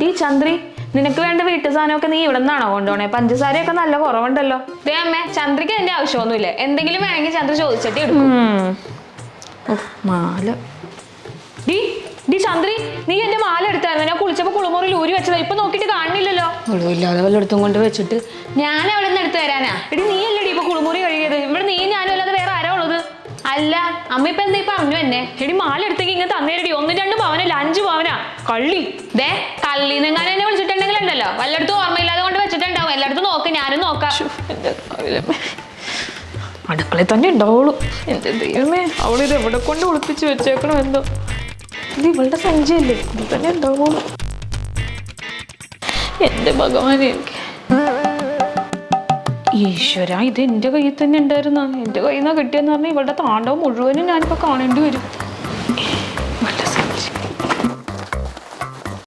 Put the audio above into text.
D Chandri, നിനക്ക് വേണ്ട വീട്ടു സാധനമൊക്കെ നീ ഇവിടെ നിന്നാണോ കൊണ്ടുപോണേ? പഞ്ചസാരയൊക്കെ നല്ല കുറവുണ്ടല്ലോ. ദേ അമ്മേ, ചന്ദ്രക്ക് എന്റെ ആവശ്യമൊന്നുമില്ല. എന്തെങ്കിലും വേണമെങ്കിൽ ചന്ദ്ര ചോദിച്ചിട്ട് എടുക്കും. മാല ഡി ചന്ദ്രി, നീ എന്റെ മാല എടുത്തായിരുന്നു. ഞാൻ കുളിച്ചപ്പോ കുളിമുറിയിൽ ഊരി വെച്ചതാ. ഇപ്പൊ നോക്കിട്ട് കാണുന്നില്ലല്ലോ. ഇല്ലാതെ വല്ലയിടത്തും കൊണ്ട് വെച്ചിട്ട് ഞാൻ അവിടെ നിന്ന് എടുത്തു തരാനാ? എടി നീ അല്ലടി ഇപ്പൊ കുളിമുറി കഴുകിയത്. ഇവിടെ നീ ഞാനും അല്ലാതെ വേറെ ആരാ ഉള്ളത്? അല്ല അമ്മ ഇപ്പൊ എന്താ പറഞ്ഞു എന്നെ? എടി മാല എടുത്തേക്ക് ഇങ്ങനെ തന്നേരടി. 1-2 പവനല്ല 5 പവനാ. കള്ളി ദേ, കള്ളിന്നെങ്ങാനും എന്നെ വിളിച്ചിട്ടുണ്ടെങ്കിൽ ഉണ്ടല്ലോ വല്ലയിടത്തും ഓർമ്മയില്ലാതെ കൊണ്ട് വെച്ചിട്ടുണ്ടാവും. എല്ലായിടത്തും നോക്ക്, ഞാനും നോക്കാം. അടുക്കളയിൽ തന്നെ ഉണ്ടാവുള്ളൂ. എന്റെ ദൈവമേ, അവളിത് എവിടെ കൊണ്ട് ഒളിപ്പിച്ച് വെച്ചേക്കണോ എന്തോ. ഇത് ഇവളുടെ സഞ്ചയല്ലേ, ഇത് തന്നെ ഉണ്ടാവുള്ളൂ. എന്റെ ഭഗവാനെ, ഈശ്വര, ഇത് എന്റെ കയ്യിൽ തന്നെ ഉണ്ടായിരുന്ന. എന്റെ കയ്യിൽ നിന്നാ കിട്ടിയെന്ന് പറഞ്ഞാൽ ഇവളുടെ താണ്ഡവം മുഴുവനും ഞാനിപ്പോ കാണേണ്ടി വരും.